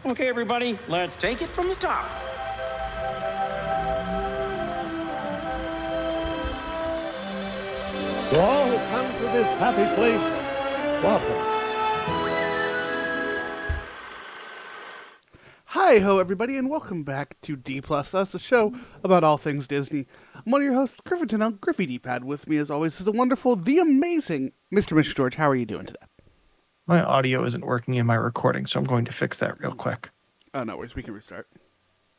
Okay, everybody, let's take it from the top. To all who come to this happy place, welcome. Hi-ho, everybody, and welcome back to D+, Us, the show about all things Disney. I'm one of your hosts, Griffinton, Griffy D-Pad. With me, as always, is the wonderful, the amazing Mr. Mitch George. How are you doing today? My audio isn't working in my recording, so I'm going to fix that real quick. Oh, no worries. We can restart.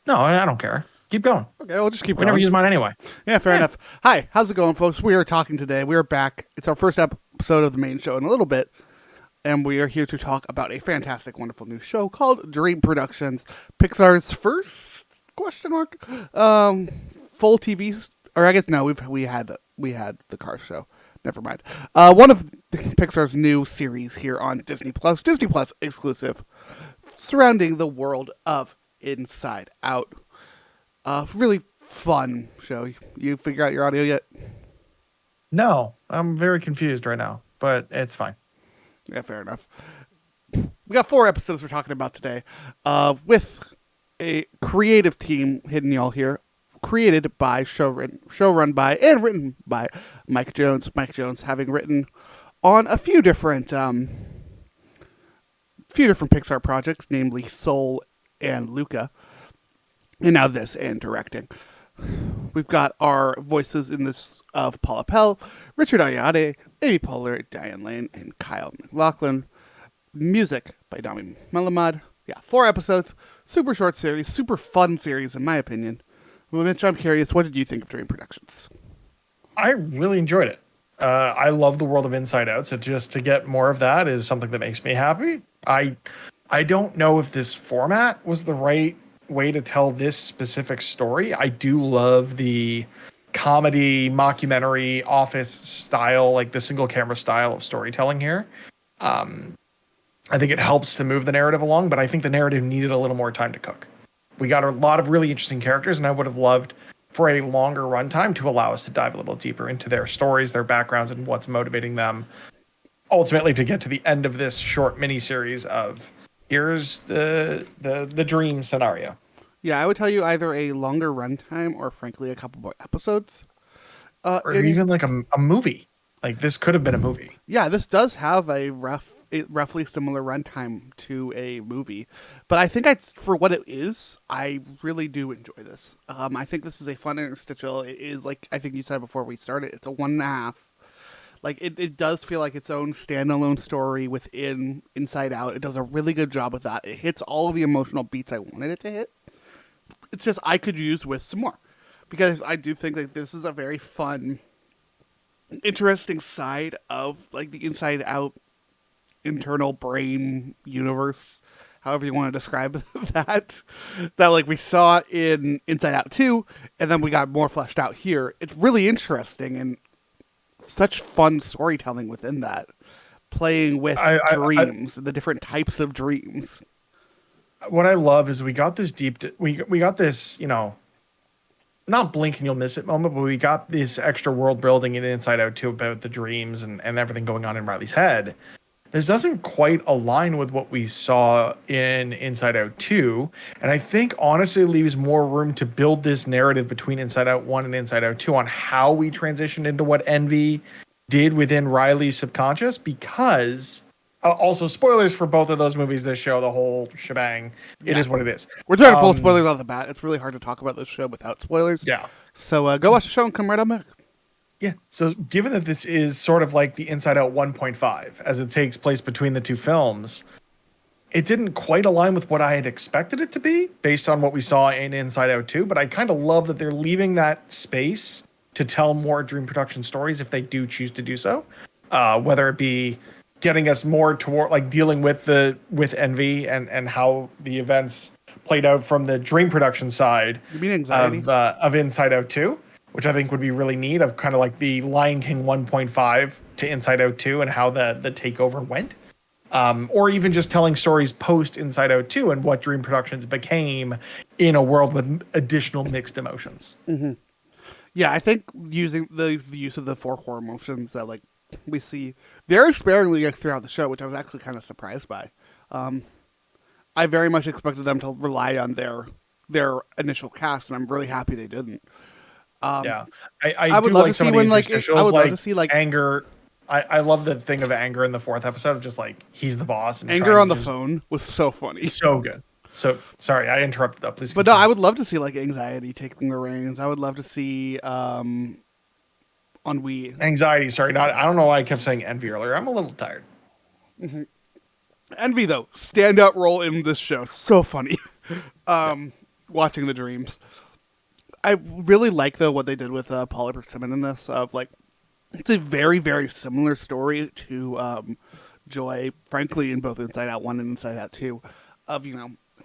No, I don't care. Keep going. Okay, we'll just keep We going. never use mine anyway. Yeah, fair enough. Hi, how's it going, folks? We are talking today. We are back. It's our first episode of the main show in a little bit, and we are here to talk about a fantastic, wonderful new show called Dream Productions, Pixar's first full TV, or I guess no, we had the Cars show. Never mind. One of Pixar's new series here on Disney Plus exclusive, surrounding the world of Inside Out. Really fun show. You figure out your audio yet? No, I'm very confused right now, but it's fine. Yeah, fair enough. We got 4 episodes we're talking about today, with a creative team hidden y'all here, created by, showrun by, and written by Mike Jones. Mike Jones having written on a few different Pixar projects, namely Soul and Luca, and now this, and directing. We've got our voices in this of Paula Pell, Richard Ayoade, Amy Poehler, Diane Lane, and Kyle MacLachlan. Music by Dami Malamud. Yeah, 4 episodes, super short series, super fun series in my opinion. Well, Mitch, I'm curious, what did you think of Dream Productions? I really enjoyed it. I love the world of Inside Out, so just to get more of that is something that makes me happy. I don't know if this format was the right way to tell this specific story. I do love the comedy, mockumentary, office style, like the single camera style of storytelling here. I think it helps to move the narrative along, but I think the narrative needed a little more time to cook. We got a lot of really interesting characters, and I would have loved for a longer runtime to allow us to dive a little deeper into their stories, their backgrounds, and what's motivating them. Ultimately, to get to the end of this short mini-series of here's the dream scenario. Yeah, I would tell you either a longer runtime or, frankly, a couple more episodes. Or even like a movie. Like, this could have been a movie. Yeah, this does have a roughly similar runtime to a movie, but I think for what it is, I really do enjoy this. I think this is a fun interstitial. It is, like I think you said before we started, it's a 1.5. Like, it does feel like its own standalone story within Inside Out. It does a really good job with that. It hits all of the emotional beats I wanted it to hit. It's just I could use with some more, because I do think that this is a very fun, interesting side of like the Inside Out internal brain universe, however you want to describe that like we saw in Inside Out 2, and then we got more fleshed out here. It's really interesting and such fun storytelling within that, playing with dreams and the different types of dreams. What I love is we got this we got this, not blink and you'll miss it moment, but we got this extra world building in Inside Out 2 about the dreams and everything going on in Riley's head. This doesn't quite align with what we saw in Inside Out 2, and I think honestly it leaves more room to build this narrative between Inside Out 1 and Inside Out 2 on how we transitioned into what Envy did within Riley's subconscious, because also spoilers for both of those movies, this show, the whole shebang. It is what it is. We're trying to pull spoilers out of the bat. It's really hard to talk about this show without spoilers. Yeah. So go watch the show and come right on back. Yeah. So given that this is sort of like the Inside Out 1.5 as it takes place between the two films, it didn't quite align with what I had expected it to be based on what we saw in Inside Out 2. But I kind of love that they're leaving that space to tell more Dream Production stories if they do choose to do so. Whether it be getting us more toward like dealing with Envy and how the events played out from the Dream Production side of Inside Out 2. Which I think would be really neat, of kind of like the Lion King 1.5 to Inside Out 2 and how the takeover went. Or even just telling stories post Inside Out 2 and what Dream Productions became in a world with additional mixed emotions. Mm-hmm. Yeah, I think using the use of the 4 core emotions that like we see very sparingly throughout the show, which I was actually kind of surprised by. I very much expected them to rely on their initial cast, and I'm really happy they didn't. Yeah, I I would do love like to some see of the when I interstitials, would love to like see like anger. I love the thing of anger in the fourth episode of just like he's the boss and anger trying on to the just phone was so funny. so good. So sorry, I interrupted that. Please But no, I continue. would love to see like anxiety taking the reins. I would love to see ennui. Anxiety. Sorry, not. I don't know why I kept saying envy earlier. I'm a little tired. Envy though, standout role in this show. So funny. Watching the dreams. I really like though what they did with Paula Persimmon in this. Of like, it's a very very similar story to Joy, frankly, in both Inside Out 1 and Inside Out 2, of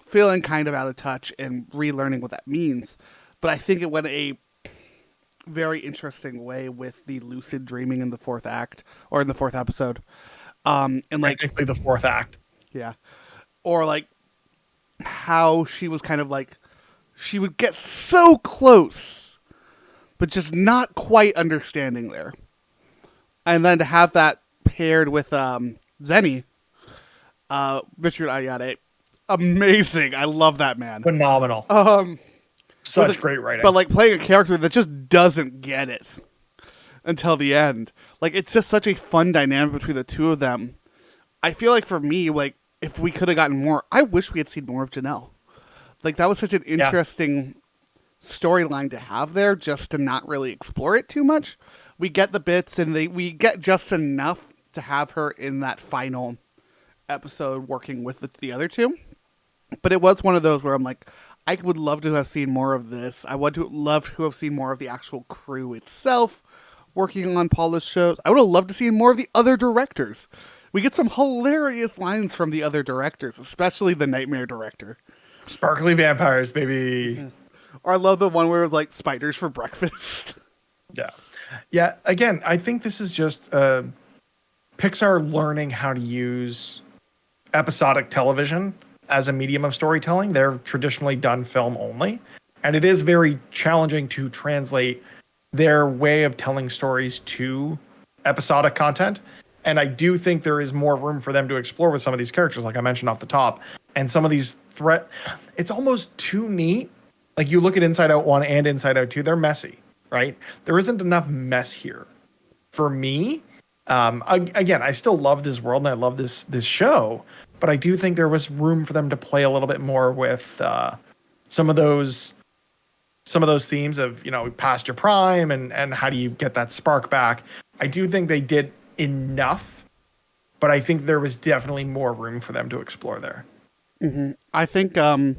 feeling kind of out of touch and relearning what that means. But I think it went a very interesting way with the lucid dreaming in the fourth act or in the fourth episode. And like Technically, the fourth act. yeah, or like how she was kind of like she would get so close, but just not quite understanding there. And then to have that paired with Zenny, Richard Ayoade, amazing. I love that man. Phenomenal. Such great writing. But like playing a character that just doesn't get it until the end. Like it's just such a fun dynamic between the two of them. I feel like for me, like if we could have gotten more, I wish we had seen more of Janelle. Like that was such an interesting storyline to have there, just to not really explore it too much. We get the bits, and we get just enough to have her in that final episode working with the other two. But it was one of those where I'm like, I would love to have seen more of this. I would love to have seen more of the actual crew itself working on Paula's shows. I would have loved to see more of the other directors. We get some hilarious lines from the other directors, especially the Nightmare director. Sparkly vampires, baby. Or I love the one where it was like spiders for breakfast. Yeah. Yeah. Again, I think this is just Pixar learning how to use episodic television as a medium of storytelling. They're traditionally done film only. And it is very challenging to translate their way of telling stories to episodic content. And I do think there is more room for them to explore with some of these characters, like I mentioned off the top. And some of these it's almost too neat. Like you look at Inside Out 1 and Inside Out 2, they're messy, right? There isn't enough mess here. For me, again, I still love this world and I love this show, but I do think there was room for them to play a little bit more with some of those themes of, past your prime and how do you get that spark back. I do think they did enough, but I think there was definitely more room for them to explore there. Mm-hmm. I think for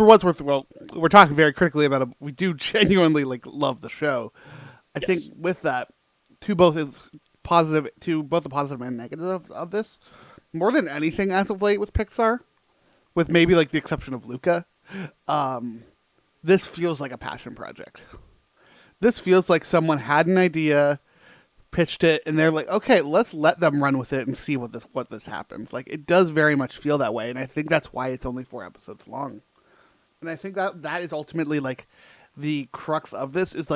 what's worth, well, we're talking very critically about it. We do genuinely love the show. I think with that, to both the positive and negative of this, more than anything as of late with Pixar, with maybe the exception of Luca, this feels like a passion project. This feels like someone had an idea, pitched it, and they're like, okay, let's let them run with it and see what this happens. Like it does very much feel that way, and I think that's why it's only 4 episodes long. And I think that is ultimately the crux of this is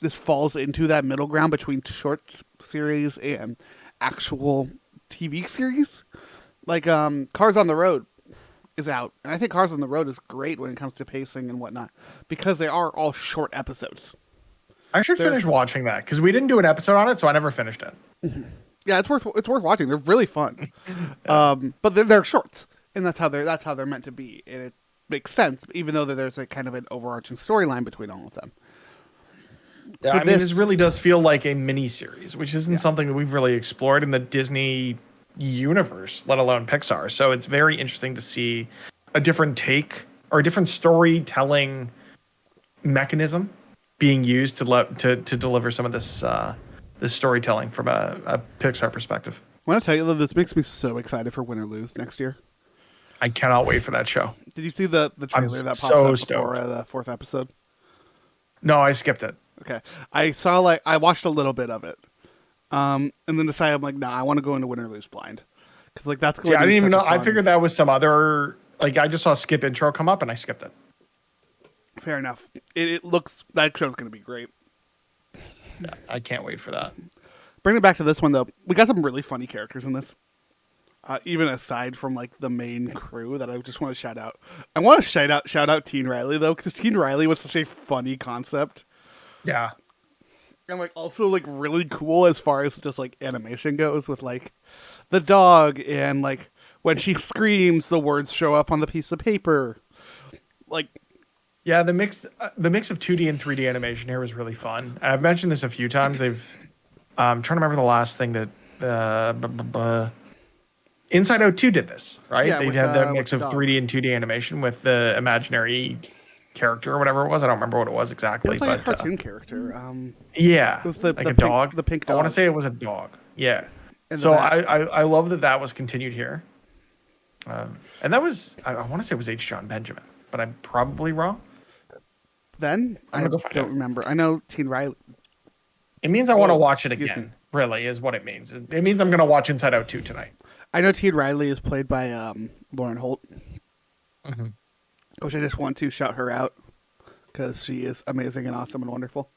this falls into that middle ground between short series and actual TV series. Cars on the Road is out, and I think Cars on the Road is great when it comes to pacing and whatnot because they are all short episodes. I should finish watching that because we didn't do an episode on it, so I never finished it. Yeah, it's worth watching. They're really fun, but they're shorts, and that's how they're meant to be, and it makes sense, even though there's a kind of an overarching storyline between all of them. Yeah, this really does feel like a mini series, which isn't something that we've really explored in the Disney universe, let alone Pixar. So it's very interesting to see a different take or a different storytelling mechanism being used to deliver some of this storytelling from a Pixar perspective. I want to tell you that this makes me so excited for Win or Lose next year. I cannot wait for that show. Did you see the trailer that pops up before the 4th episode? No, I skipped it. Okay, I watched a little bit of it, and then decided I'm like, nah, I want to go into Win or Lose blind because that's. See, I didn't even know. I figured that was some other. I just saw skip intro come up and I skipped it. Fair enough. It looks that show's going to be great. Yeah, I can't wait for that. Bring it back to this one though. We got some really funny characters in this. even aside from like the main crew that I just want to shout out. I want to shout out Teen Riley though, because Teen Riley was such a funny concept. Yeah. And like also like really cool as far as just like animation goes, with like the dog, and like when she screams, the words show up on the piece of paper. Like, yeah, the mix of 2D and 3D animation here was really fun. I've mentioned this a few times. I'm trying to remember the last thing that Inside Out 2 did this, right? Yeah, they with, had that with mix the of dog. 3D and 2D animation with the imaginary character or whatever it was. I don't remember what it was it exactly. was like but, a cartoon character. Yeah, it was the like the a pink, dog. the pink I want to dog. say it was a dog. Yeah. In the So back. I love that was continued here. And that was, I want to say it was H. John Benjamin, but I'm probably wrong. Then I'm I gonna go find don't out. remember. I know Teen Riley. It means I want to watch it excuse again, me. really, is what it means. It means I'm going to watch Inside Out 2 tonight. I know Teen Riley is played by Lauren Holt, Mm-hmm. which I just want to shout her out because she is amazing and awesome and wonderful.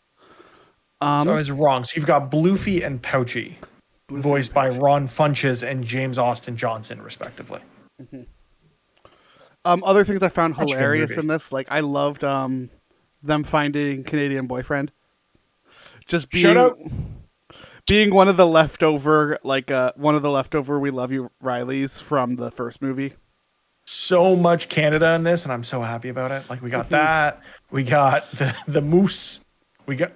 So I was wrong. So you've got Bluefy and Pouchy, voiced by Ron Funches and James Austin Johnson, respectively. Other things I found Such a good hilarious movie. in this, like I loved them finding Canadian boyfriend. Just being Shout out. being one of the leftover We Love You Rileys from the first movie. So much Canada in this, and I'm so happy about it. Like, we got that. We got the moose. We got...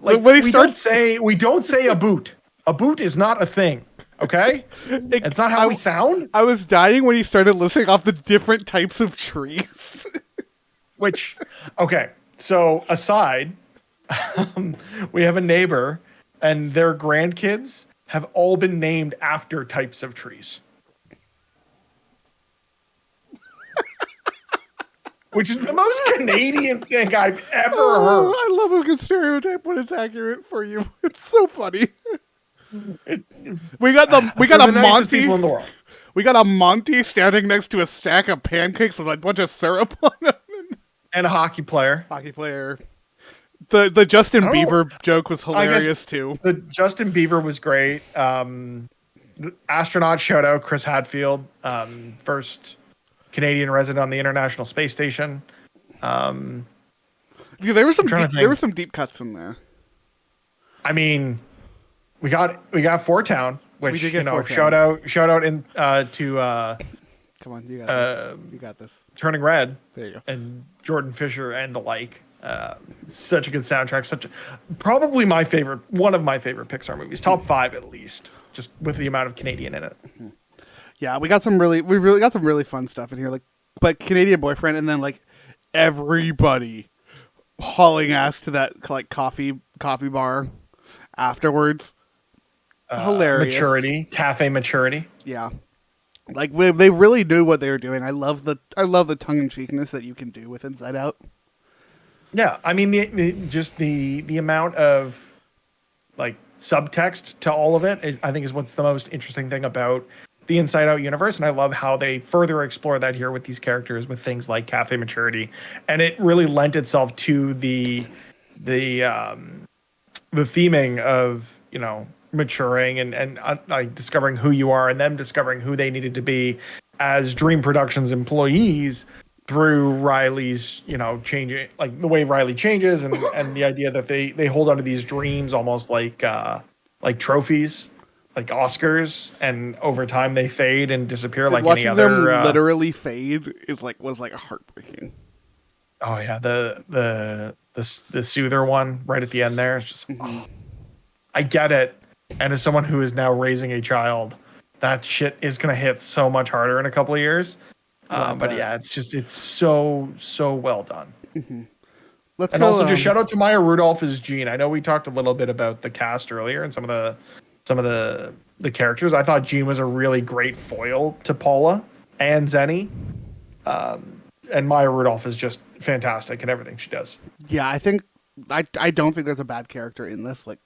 Like, When he we don't say a boot. A boot is not a thing, okay? It's not how we sound. I was dying when he started listing off the different types of trees. Which, okay, so aside, we have a neighbor, and their grandkids have all been named after types of trees. Which is the most Canadian thing I've ever heard. I love a good stereotype when it's accurate for you. It's so funny. We got They're a the nicest Monty. people in the world. We got a Monty standing next to a stack of pancakes with a bunch of syrup on them. And a hockey player. Hockey player. The Justin I don't know. Bieber joke was hilarious too. The Justin Bieber was great. The astronaut shout out Chris Hadfield, first Canadian resident on the International Space Station. Yeah, there were trying to there were think. some deep cuts in there. I mean, we got Fort Town, We which did get Fort Town. shout out in to Come on, you got this. You got this. Turning Red There you go. and Jordan Fisher and the like. Such a good soundtrack. Probably one of my favorite Pixar movies, top 5 at least, just with the amount of Canadian in it. Yeah, we really got some really fun stuff in here, but Canadian boyfriend, and then like everybody hauling ass to that like coffee bar afterwards. Hilarious. Cafe maturity. Yeah, like they really knew what they were doing. I love the tongue in cheekness that you can do with Inside Out. Yeah, I mean the amount of like subtext to all of it I think is what's the most interesting thing about the Inside Out universe, and I love how they further explore that here with these characters with things like cafe maturity, and it really lent itself to the theming of, you know, maturing and like discovering who you are and them discovering who they needed to be as Dream Productions employees through Riley's, you know, changing, like the way Riley changes and the idea that they hold onto these dreams almost like trophies, like Oscars, and over time they fade and disappear like any Watching other. them literally fade was like heartbreaking. Oh yeah, the soother one right at the end there. It's just, oh, I get it. And as someone who is now raising a child, that shit is gonna hit so much harder in a couple of years. But yeah, it's so well done. Let's And go, also just shout out to Maya Rudolph as Jean. I know we talked a little bit about the cast earlier and some of the characters. I thought Jean was a really great foil to Paula and Zenny. And Maya Rudolph is just fantastic in everything she does. Yeah, I don't think there's a bad character in this, like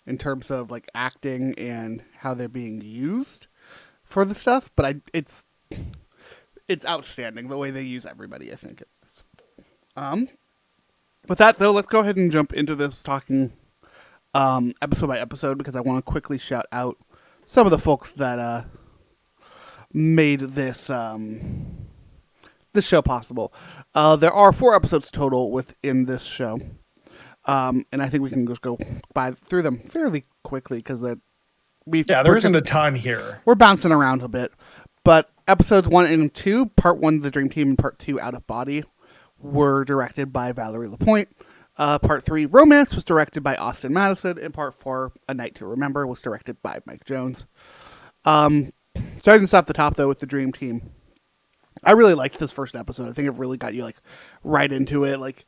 in terms of like acting and how they're being used for the stuff. But it's outstanding the way they use everybody, I think it is. With that though, let's go ahead and jump into this talking episode by episode, because I want to quickly shout out some of the folks that made this this show possible. There are 4 episodes total within this show, and I think we can just go through them fairly quickly because there isn't a ton here. We're bouncing around a bit, but episodes 1 and 2, part 1, The Dream Team, and part 2, Out of Body, were directed by Valerie Lapointe. Part 3, Romance, was directed by Austin Madison, and part 4, A Night to Remember, was directed by Mike Jones. Starting this off the top though with The Dream Team, I really liked this first episode. I think it really got you like right into it. Like,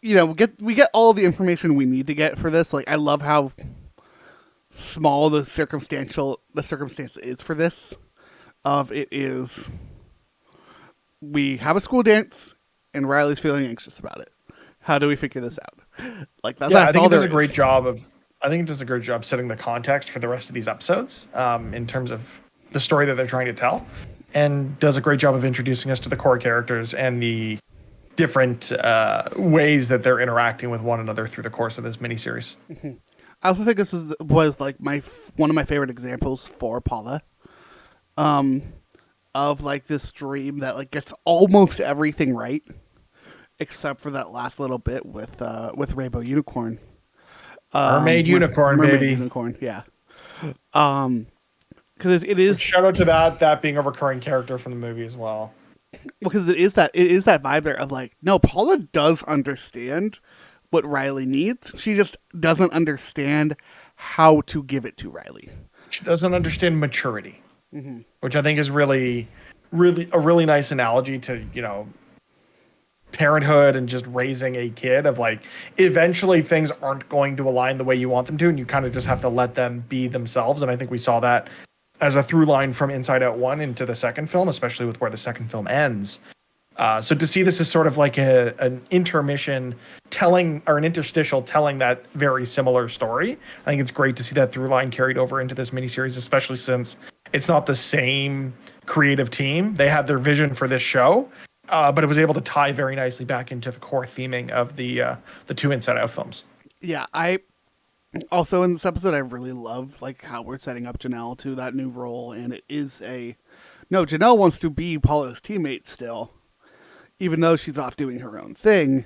you know, we get all the information we need to get for this. Like, I love how small the circumstance is for this. We have a school dance, and Riley's feeling anxious about it. How do we figure this out? Like that. Yeah, I think it does a great job setting the context for the rest of these episodes, in terms of the story that they're trying to tell, and does a great job of introducing us to the core characters and the different ways that they're interacting with one another through the course of this miniseries. Mm-hmm. I also think this was like one of my favorite examples for Paula, of like this dream that like gets almost everything right, except for that last little bit with Rainbow Unicorn, Mermaid Unicorn, yeah. Because it is shout out to that being a recurring character from the movie as well. Because it is that vibe there of like, no, Paula does understand what Riley needs. She just doesn't understand how to give it to Riley. She doesn't understand maturity, which I think is really, really a really nice analogy to, you know, parenthood and just raising a kid. Of like, eventually things aren't going to align the way you want them to, and you kind of just have to let them be themselves. And I think we saw that as a through line from Inside Out 1 into the second film, especially with where the second film ends. So to see this as sort of like an intermission telling, or an interstitial telling that very similar story, I think it's great to see that through line carried over into this miniseries, especially since it's not the same creative team. They had their vision for this show, but it was able to tie very nicely back into the core theming of the 2 Inside Out films. Yeah, also in this episode, I really love like how we're setting up Janelle to that new role, and it is Janelle wants to be Paula's teammate still, even though she's off doing her own thing.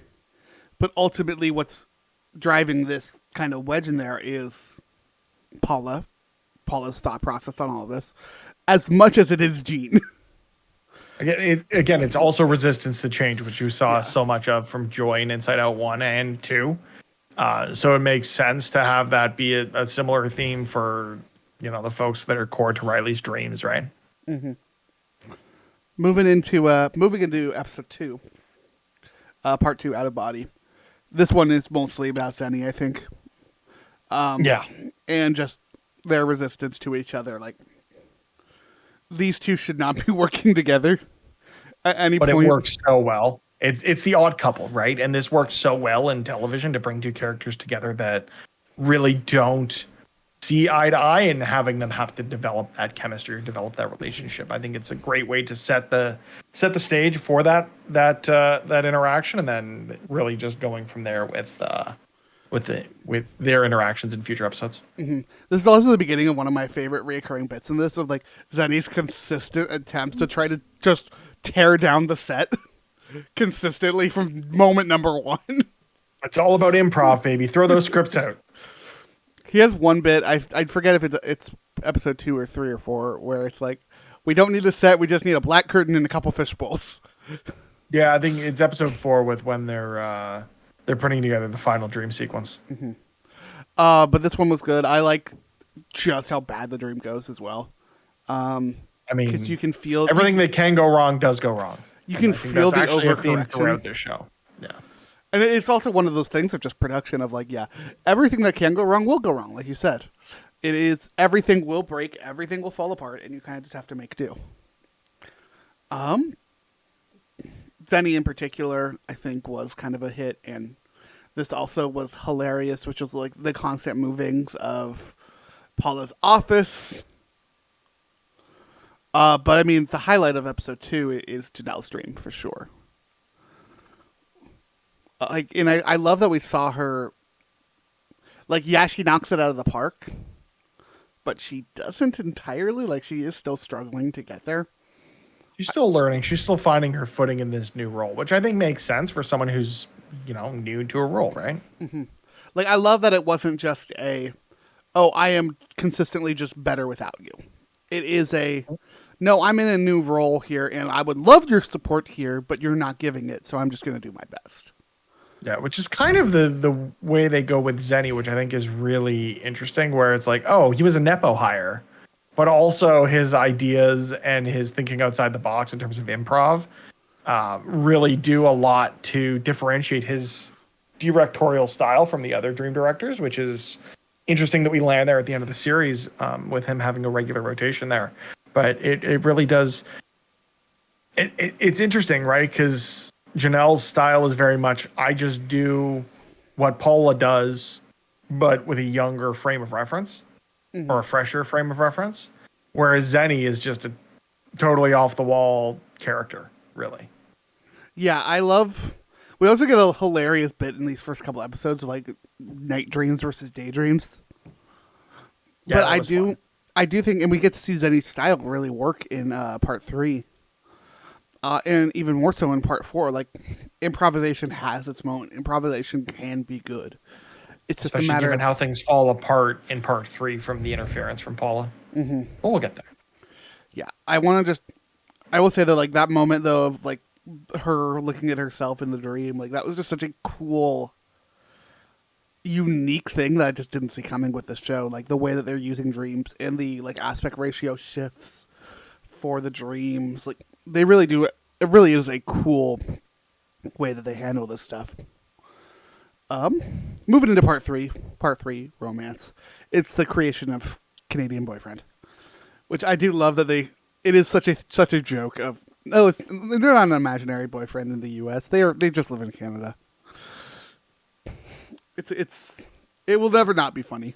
But ultimately, what's driving this kind of wedge in there is Paula's thought process on all of this, as much as it is Jean. Again, it's also resistance to change, which you saw so much of from Joy in Inside Out 1 and 2. So it makes sense to have that be a similar theme for, you know, the folks that are core to Riley's dreams, right? Mm-hmm. Moving into episode 2, part 2, Out of Body. This one is mostly about Zenny, I think. And just their resistance to each other. Like, these two should not be working together at any point. But it works so well. It's the odd couple, right? And this works so well in television to bring two characters together that really don't see eye to eye, and having them have to develop that chemistry or develop that relationship. I think it's a great way to set the stage for that interaction, and then really just going from there with their interactions in future episodes. Mm-hmm. This is also the beginning of one of my favorite reoccurring bits in this, of like Zenny's consistent attempts to try to just tear down the set consistently from moment number 1. It's all about improv, baby. Throw those scripts out. He has one bit, I forget if it's episode 2 or 3 or 4, where it's like, we don't need a set, we just need a black curtain and a couple fish bowls. Yeah, I think it's episode 4 with when they're putting together the final dream sequence. Mm-hmm. But this one was good. I like just how bad the dream goes as well. I mean, because you can feel everything that can go wrong does go wrong. You can feel the overcorrection throughout this show. Yeah. And it's also one of those things of just production of like, yeah, everything that can go wrong will go wrong, like you said. It is, everything will break, everything will fall apart, and you kind of just have to make do. Zenny in particular, I think, was kind of a hit, and this also was hilarious, which was like the constant movings of Paula's office. But I mean, the highlight of episode 2 is Janelle's dream for sure. And I love that we saw her. Like, yeah, she knocks it out of the park, but she doesn't entirely. Like, she is still struggling to get there. She's still learning. She's still finding her footing in this new role, which I think makes sense for someone who's, new to a role, right? Like, I love that it wasn't just I am consistently just better without you. It is no, I'm in a new role here, and I would love your support here, but you're not giving it, so I'm just going to do my best. Yeah, which is kind of the way they go with Zenny, which I think is really interesting, where it's like, oh, he was a Nepo hire, but also his ideas and his thinking outside the box in terms of improv really do a lot to differentiate his directorial style from the other Dream directors, which is interesting that we land there at the end of the series with him having a regular rotation there. But it really does. It's interesting, right? Because Janelle's style is very much, I just do what Paula does, but with a younger frame of reference or a fresher frame of reference. Whereas Zenny is just a totally off the wall character, really. Yeah, we also get a hilarious bit in these first couple episodes of like night dreams versus daydreams. Yeah, but I do think, and we get to see Zenny's style really work in part 3. And even more so in part 4. Like, improvisation has its moment. Improvisation can be good. It's just especially a matter given how things fall apart in part 3 from the interference from Paula. But we'll get there. Yeah, I will say that, like, that moment though of like her looking at herself in the dream, like, that was just such a cool, unique thing that I just didn't see coming with this show. Like, the way that they're using dreams and the like aspect ratio shifts for the dreams, like, they really do. It really is a cool way that they handle this stuff. Moving into part 3, romance. It's the creation of Canadian boyfriend, which I do love that it is such a joke of, they're not an imaginary boyfriend in the U.S. They just live in Canada. It will never not be funny.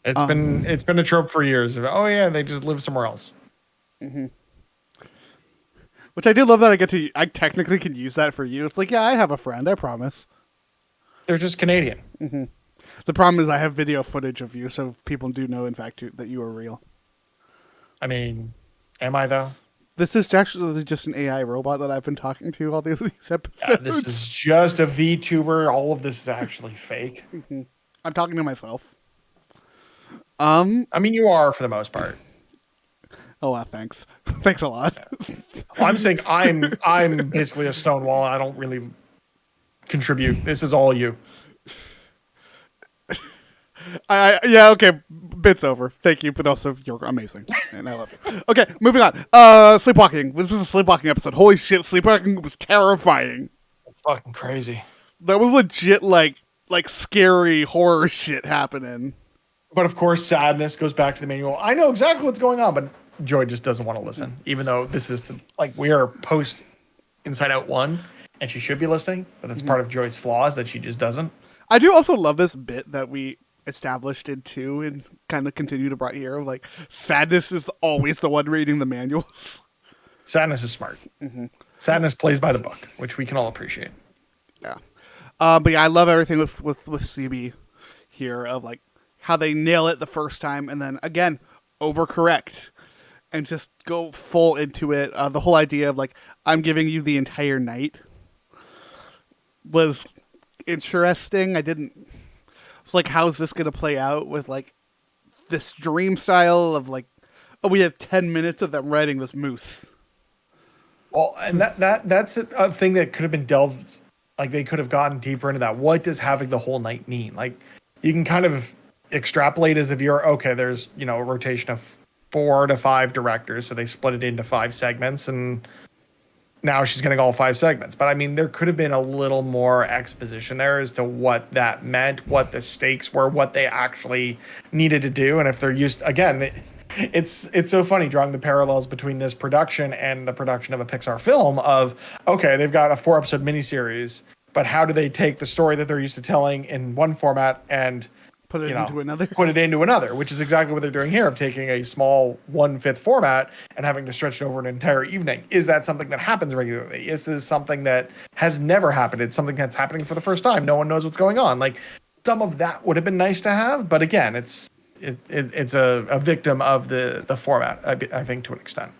It's been a trope for years. They just live somewhere else. Mm-hmm. Which I do love that I technically can use that for you. It's like, yeah, I have a friend, I promise. They're just Canadian. Mm-hmm. The problem is I have video footage of you, so people do know, in fact, that you are real. I mean, am I though? This is actually just an AI robot that I've been talking to all these episodes. Yeah, this is just a VTuber. All of this is actually fake. Mm-hmm. I'm talking to myself. I mean, you are for the most part. Oh, wow, thanks. Thanks a lot. Well, I'm saying I'm basically a stone wall. I don't really contribute. This is all you. Yeah, okay. Bit's over. Thank you, but also you're amazing, and I love you. Okay, moving on. Sleepwalking. This was a sleepwalking episode. Holy shit, sleepwalking was terrifying. Fucking crazy. That was legit, like scary horror shit happening. But of course, sadness goes back to the manual. I know exactly what's going on, but Joy just doesn't want to listen, even though this is we are post Inside Out 1, and she should be listening, but that's part of Joy's flaws that she just doesn't. I do also love this bit that we established in 2 and kind of continue to bring here of like, sadness is always the one reading the manuals. Sadness is smart. Mm-hmm. Sadness plays by the book, which we can all appreciate. Yeah. But yeah, I love everything with CB here of like how they nail it the first time and then again overcorrect and just go full into it. The whole idea of like, I'm giving you the entire night was interesting. It's like, how's this going to play out with like this dream style of like, oh, we have 10 minutes of them riding this moose. Well, and that's a thing that could have been delved, like they could have gotten deeper into that. What does having the whole night mean? Like, you can kind of extrapolate as if you're, okay, there's, a rotation of 4 to 5 directors. So they split it into 5 segments and now she's getting all 5 segments. But I mean, there could have been a little more exposition there as to what that meant, what the stakes were, what they actually needed to do. And if they're used, again, it's so funny drawing the parallels between this production and the production of a Pixar film of, okay, they've got a 4-episode miniseries, but how do they take the story that they're used to telling in one format and put it into another, which is exactly what they're doing here, of taking a small 1/5 format and having to stretch it over an entire evening. Is that something that happens regularly? Is this something that has never happened? It's something that's happening for the first time. No one knows what's going on. Like, some of that would have been nice to have, but again, it's it's a victim of the format, I think, to an extent.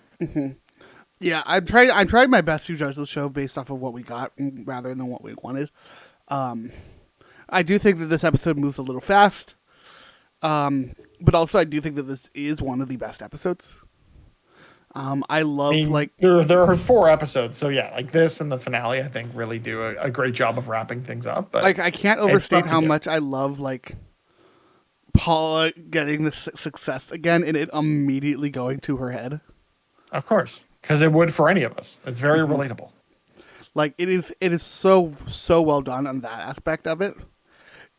Yeah, I tried my best to judge the show based off of what we got rather than what we wanted. I do think that this episode moves a little fast, but also I do think that this is one of the best episodes. I love there are 4 episodes, so yeah, like this and the finale, I think really do a great job of wrapping things up. But I can't overstate how much I love Paula getting the success again and it immediately going to her head. Of course, because it would for any of us. It's very relatable. It is so well done on that aspect of it.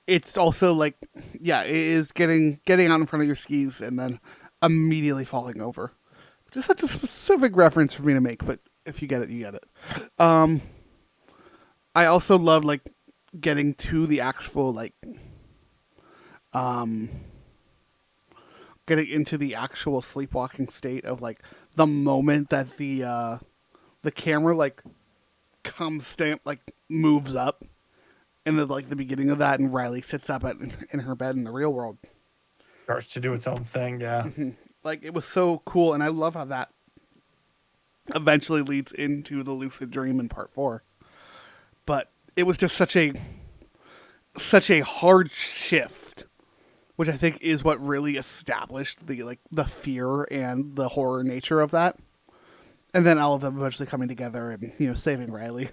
It's also it is getting out in front of your skis and then immediately falling over. Just such a specific reference for me to make, but if you get it, you get it. I also love getting to the actual getting into the actual sleepwalking state of the moment that the camera moves up, and the beginning of that, and Riley sits up in her bed in the real world. Starts to do its own thing, yeah. Mm-hmm. It was so cool, and I love how that eventually leads into the lucid dream in part 4. But it was just such a hard shift, which I think is what really established the fear and the horror nature of that. And then all of them eventually coming together and saving Riley.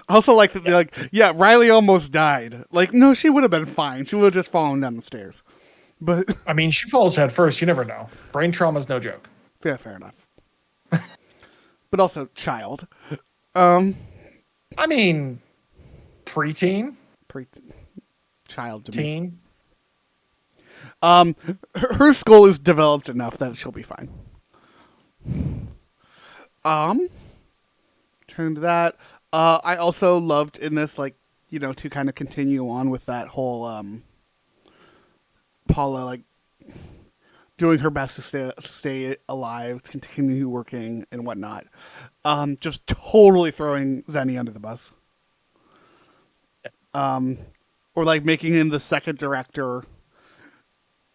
I also like that Riley almost died. No, she would have been fine. She would have just fallen down the stairs. But I mean, she falls head first. You never know. Brain trauma is no joke. Yeah, fair enough. But also child. I mean, preteen, child to teen. me. Her skull is developed enough that she'll be fine. Turn to that. I also loved in this, to kind of continue on with that whole Paula doing her best to stay alive, to continue working and whatnot. Just totally throwing Zenny under the bus. Or making him the second director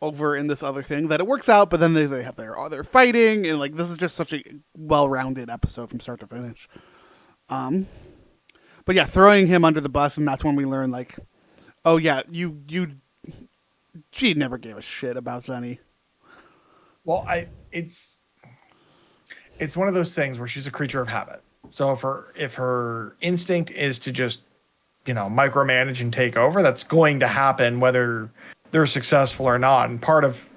over in this other thing that it works out, but then they have they're fighting, and this is just such a well-rounded episode from start to finish. But yeah, throwing him under the bus, and that's when we learn oh yeah, she never gave a shit about Zenny. Well, it's one of those things where she's a creature of habit. So if her instinct is to just micromanage and take over, that's going to happen whether they're successful or not. And part of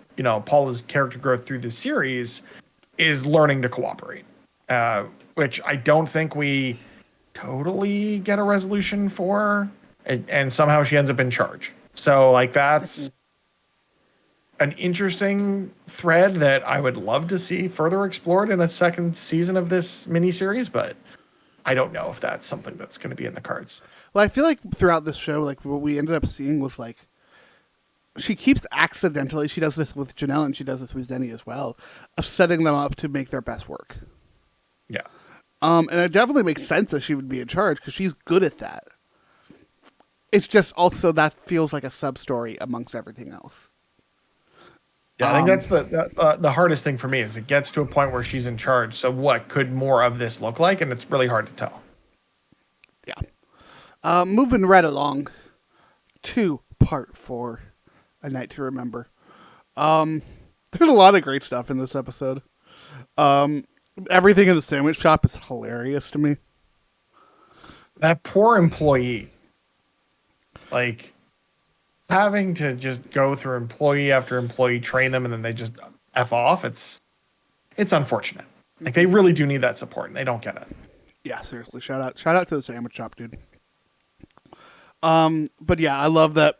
Paula's character growth through this series is learning to cooperate, which I don't think we totally get a resolution for, and somehow she ends up in charge. So that's an interesting thread that I would love to see further explored in a second season of this miniseries, but I don't know if that's something that's going to be in the cards. Well, I feel throughout this show, what we ended up seeing was she keeps accidentally, she does this with Janelle and she does this with Zenny as well, of setting them up to make their best work. Yeah. And it definitely makes sense that she would be in charge because she's good at that. It's just also that feels like a sub-story amongst everything else. Yeah, I think that's the hardest thing for me is it gets to a point where she's in charge. So what could more of this look like? And it's really hard to tell. Yeah. Moving right along to part 4, A Night to Remember. There's a lot of great stuff in this episode. Everything in the sandwich shop is hilarious to me. That poor employee. Having to just go through employee after employee, train them, and then they just F off. It's unfortunate. They really do need that support, and they don't get it. Yeah, seriously. Shout out to the sandwich shop, dude. But yeah, I love that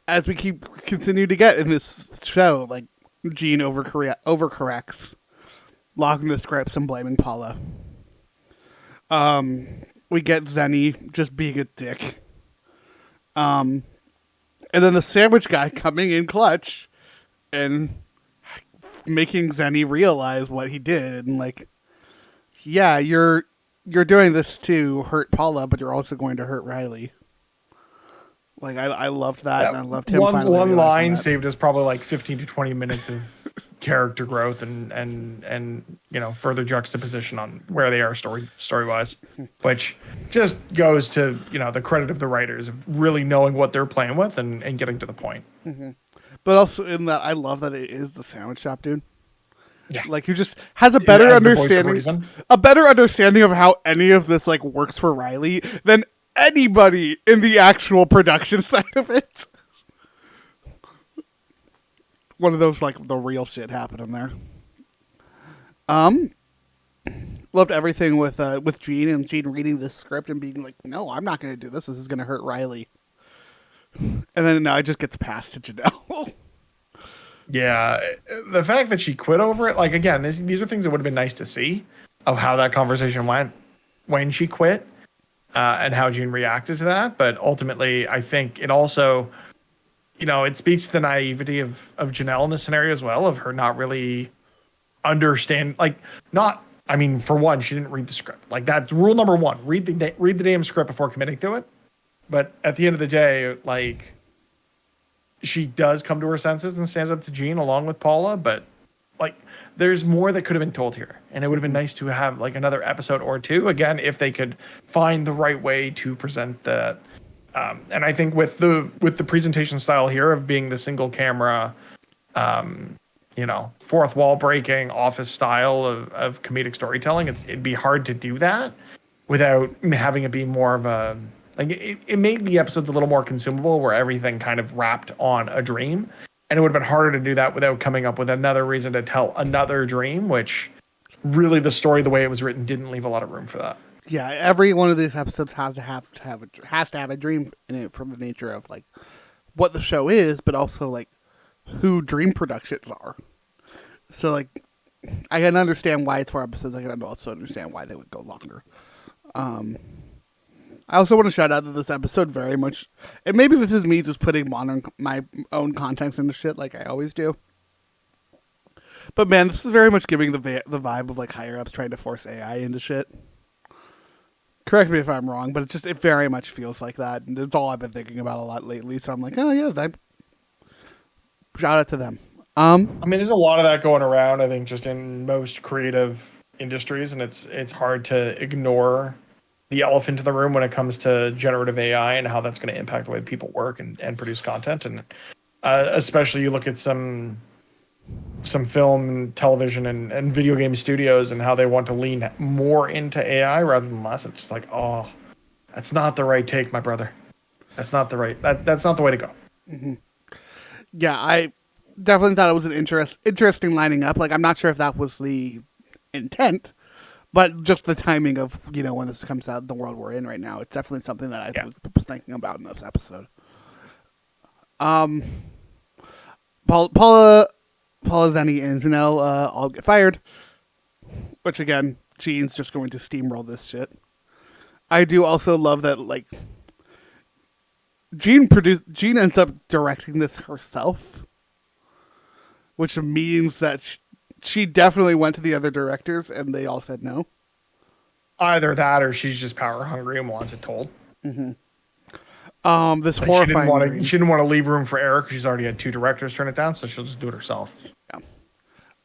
as we continue to get in this show, Jean overcorrects, locking the scripts and blaming Paula. We get Zenny just being a dick. And then the sandwich guy coming in clutch and making Zenny realize what he did and yeah, you're doing this to hurt Paula, but you're also going to hurt Riley. Like I loved that, and I loved him. One Finally line that. saved us probably like 15 to 20 minutes of character growth and further juxtaposition on where they are story wise, which just goes to the credit of the writers of really knowing what they're playing with and getting to the point. But also in that, I love that it is the sandwich shop dude. Yeah, Like, who just has a better as the voice of understanding, reason. a better understanding of how any of this like works for Riley than anybody in the actual production side of it. One of those like the real shit happening there. Loved everything with Gene and Gene reading this script and being like, "No, I'm not going to do this. This is going to hurt Riley." And then now it just gets passed to Janelle. Yeah, the fact that she quit over it, like, again, these are things that would have been nice to see of how that conversation went when she quit, and how June reacted to that. But ultimately, I think it also, it speaks to the naivety of Janelle in this scenario as well, of her not really understand, like, for one, she didn't read the script. Like, that's rule number one: read the damn script before committing to it. But at the end of the day, like, she does come to her senses and stands up to Gene along with Paula, but like there's more that could have been told here, and it would have been nice to have like another episode or two again if they could find the right way to present that. And I think with the presentation style here of being the single camera, fourth wall breaking office style of comedic storytelling, it'd be hard to do that without having it be more of a, like, it made the episodes a little more consumable where everything kind of wrapped on a dream. And it would have been harder to do that without coming up with another reason to tell another dream, which really the story, the way it was written, didn't leave a lot of room for that. Yeah, every one of these episodes has to have a dream in it from the nature of like what the show is, but also like who Dream Productions are. So like I can understand why it's 4 episodes. I can also understand why they would go longer. I also want to shout out that this episode very much, and maybe this is me just putting my own context into shit like I always do. But man, this is very much giving the vibe of like higher ups trying to force AI into shit. Correct me if I'm wrong, but it very much feels like that, and it's all I've been thinking about a lot lately. So I'm like, oh yeah, shout out to them. There's a lot of that going around, I think, just in most creative industries, and it's hard to ignore the elephant in the room when it comes to generative AI and how that's going to impact the way people work and produce content. And especially you look at some film, television, and video game studios and how they want to lean more into AI rather than less. It's just like, oh, that's not the right take, my brother. That's not the right, that's not the way to go. Mm-hmm. Yeah, I definitely thought it was an interesting lining up. Like, I'm not sure if that was the intent, but just the timing of, when this comes out, the world we're in right now, it's definitely something that I was thinking about in this episode. Paula Zenny and Janelle all get fired, which again, Gene's just going to steamroll this shit. I do also love that, like, Gene ends up directing this herself, which means that she definitely went to the other directors and they all said no. Either that or she's just power hungry and wants it told. Mm-hmm. This like horrifying. She didn't want to leave room for error because she's already had 2 directors turn it down, so she'll just do it herself. Yeah.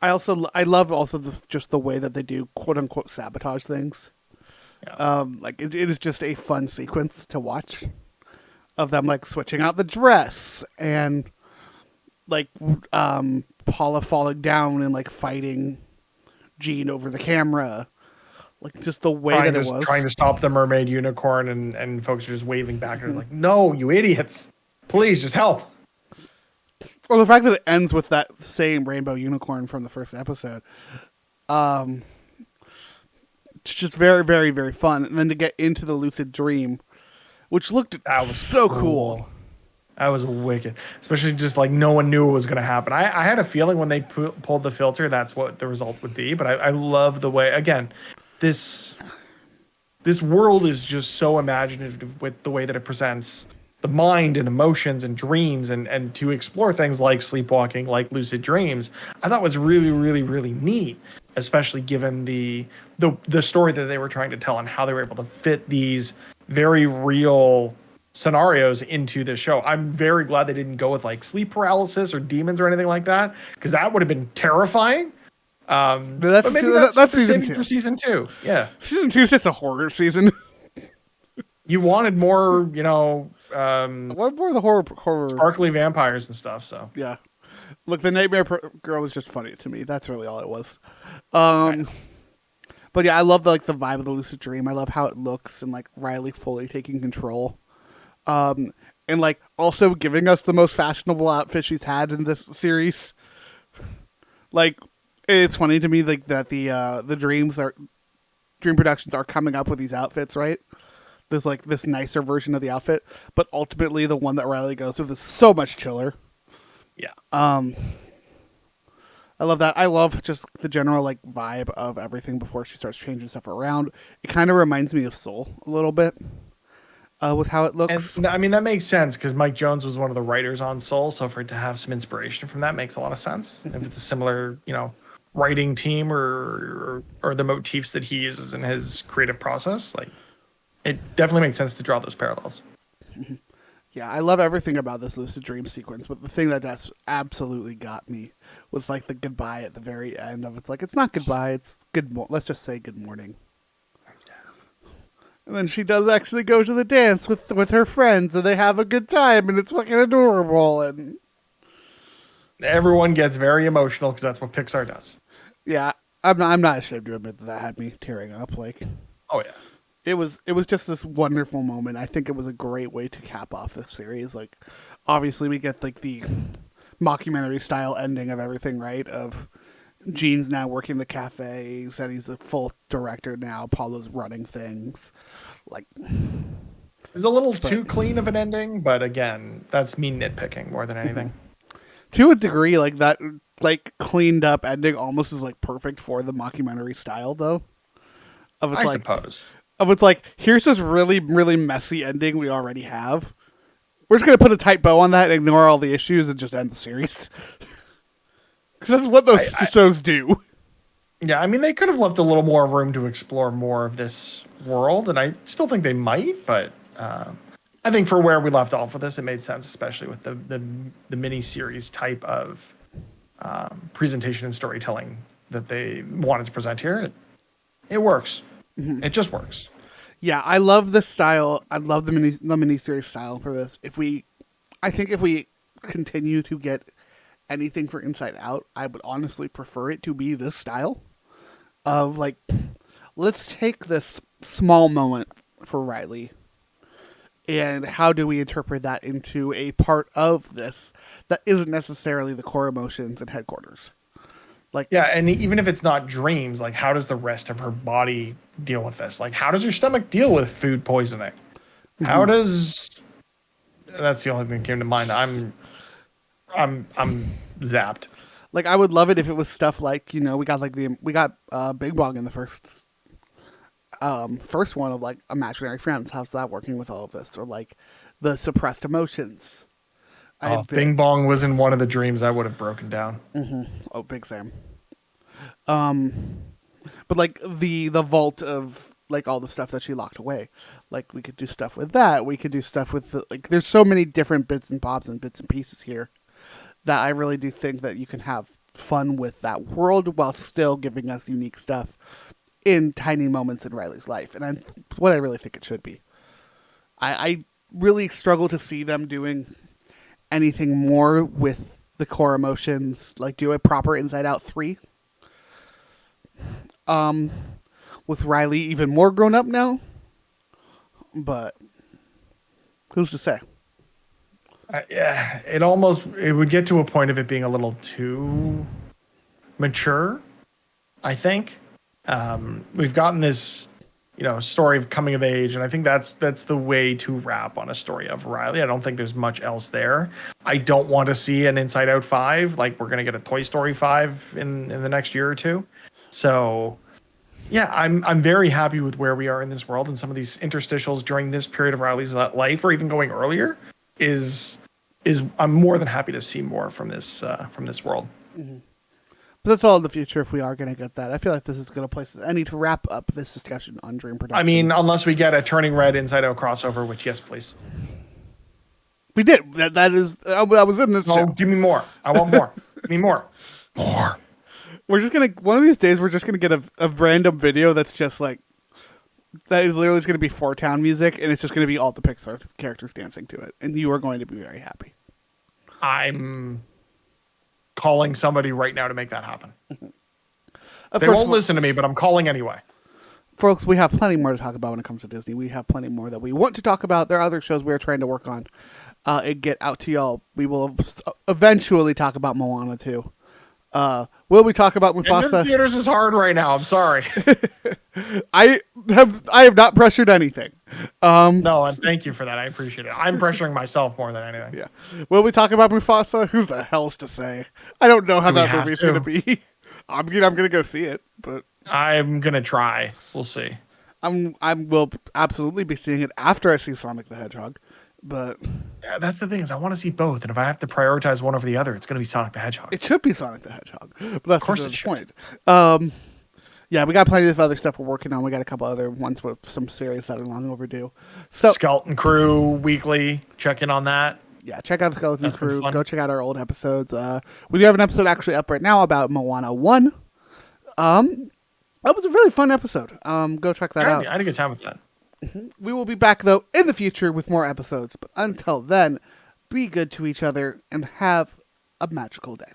I love also just the way that they do quote unquote sabotage things. Yeah. Like it is just a fun sequence to watch of them like switching out the dress and like Paula falling down and like fighting Gene over the camera. Like just the way that it was trying to stop the mermaid unicorn and folks are just waving back and like, no, you idiots, please just help. Or the fact that it ends with that same rainbow unicorn from the first episode. It's just very, very, very fun. And then to get into the lucid dream, which looked so cool. That was wicked. Especially just like no one knew what was going to happen. I had a feeling when they pulled the filter, that's what the result would be. But I love the way, again, this world is just so imaginative with the way that it presents the mind and emotions and dreams and to explore things like sleepwalking, like lucid dreams. I thought was really, really, really neat, especially given the story that they were trying to tell and how they were able to fit these very real scenarios into this show. I'm very glad they didn't go with like sleep paralysis or demons or anything like that, because that would have been terrifying. But maybe that's what they're season saving 2. for season 2. Yeah, Season 2 is just a horror season. you wanted more, What more of the horror? sparkly vampires and stuff. So Yeah. Look, the Nightmare Girl was just funny to me. That's really all it was. But yeah, I love the vibe of the lucid dream. I love how it looks and like Riley fully taking control. And like also giving us the most fashionable outfit she's had in this series. Like, it's funny to me like that the Dream Productions are coming up with these outfits, right? There's like this nicer version of the outfit, but ultimately the one that Riley goes with is so much chiller. yeah. I love that. I love just the general like vibe of everything before she starts changing stuff around. It kind of reminds me of Soul a little bit with how it looks. And I mean, that makes sense because Mike Jones was one of the writers on Soul. So for it to have some inspiration from that makes a lot of sense. If it's a similar, writing team or the motifs that he uses in his creative process, like it definitely makes sense to draw those parallels. Yeah, I love everything about this lucid dream sequence, but the thing that just absolutely got me was like the goodbye at the very end of it's like, it's not goodbye, it's let's just say good morning. And then she does actually go to the dance with her friends, and they have a good time, and it's fucking adorable. And everyone gets very emotional because that's what Pixar does. Yeah, I'm not ashamed to admit that had me tearing up. Like, oh yeah, it was just this wonderful moment. I think it was a great way to cap off this series. Like, obviously we get like the mockumentary style ending of everything, right? Of Gene's now working the cafes, and he's a full director now. Paula's running things. Like, it's a little too clean of an ending, but again, that's me nitpicking more than anything. To a degree, like that, like cleaned up ending almost is like perfect for the mockumentary style, though. I suppose. Of it's like, here's this really, really messy ending we already have. We're just gonna put a tight bow on that, and ignore all the issues, and just end the series. Because that's what those shows do. Yeah, I mean, they could have left a little more room to explore more of this world, and I still think they might, but I think for where we left off with this, it made sense, especially with the mini-series type of presentation and storytelling that they wanted to present here. It works. Mm-hmm. It just works. Yeah, I love the style. I love the mini-series style for this. I think if we continue to get anything for Inside Out, I would honestly prefer it to be this style of like, let's take this small moment for Riley and how do we interpret that into a part of this that isn't necessarily the core emotions and headquarters. Like, yeah, and even if it's not dreams, like how does the rest of her body deal with this? Like, how does her stomach deal with food poisoning? Mm-hmm. How does... That's the only thing that came to mind. I'm zapped. Like, I would love it if it was stuff like, we got Big Bong in the first one of like Imaginary Friends. How's that working with all of this? Or like the suppressed emotions. Bing Bong was in one of the dreams I would have broken down. Mm-hmm. Oh, Big Sam. But like the vault of like all the stuff that she locked away. Like, we could do stuff with that. We could do stuff with there's so many different bits and bobs and bits and pieces here that I really do think that you can have fun with that world while still giving us unique stuff in tiny moments in Riley's life. And what I really think it should be. I really struggle to see them doing anything more with the core emotions, like do a proper Inside Out 3. With Riley even more grown up now. But who's to say? Yeah, it would get to a point of it being a little too mature, I think. We've gotten this, story of coming of age, and I think that's the way to wrap on a story of Riley. I don't think there's much else there. I don't want to see an Inside Out 5, like we're going to get a Toy Story 5 in the next year or two. So, yeah, I'm very happy with where we are in this world, and some of these interstitials during this period of Riley's life, or even going earlier, is I'm more than happy to see more from this world. Mm-hmm. But that's all in the future if we are going to get that. I feel like this is going to place... I need to wrap up this discussion on Dream Productions. I mean, unless we get a Turning Red Inside Out crossover, which, yes, please. We did. That is. I was in this Oh, show. give me more. I want more. Give me more. More. We're just gonna one of these days. We're just gonna get a random video that's just like that is literally just gonna be Four Town music, and it's just gonna be all the Pixar characters dancing to it, and you are going to be very happy. I'm calling somebody right now to make that happen. Of They course, won't listen to me, but I'm calling anyway. folks. We have plenty more to talk about when it comes to Disney. We have plenty more that we want to talk about. There are other shows we're trying to work on and get out to y'all. We will eventually talk about Moana too. Will we talk about Getting in Mufasa? theaters is hard right now. I'm sorry. I have not pressured anything. No, and thank you for that. I appreciate it. I'm pressuring myself more than anything. Yeah. Will we talk about Mufasa? Who's the hell's to say? I don't know how Do we that have movie's to? going to be. I'm gonna go see it, but I'm gonna try. We'll see. I will absolutely be seeing it after I see Sonic the Hedgehog. But Yeah, that's the thing is I want to see both, and if I have to prioritize one over the other, it's going to be Sonic the Hedgehog. it should be Sonic the Hedgehog. But that's Of course the it should. point. Yeah, we got plenty of other stuff we're working on. We got a couple other ones with some series that are long overdue. So Skeleton Crew Weekly. Check in on that. yeah, check out Skeleton That's been Crew. fun. Go check out our old episodes. We do have an episode actually up right now about Moana 1. That was a really fun episode. Go check that out. I had a good time with that. We will be back, though, in the future with more episodes. But until then, be good to each other and have a magical day.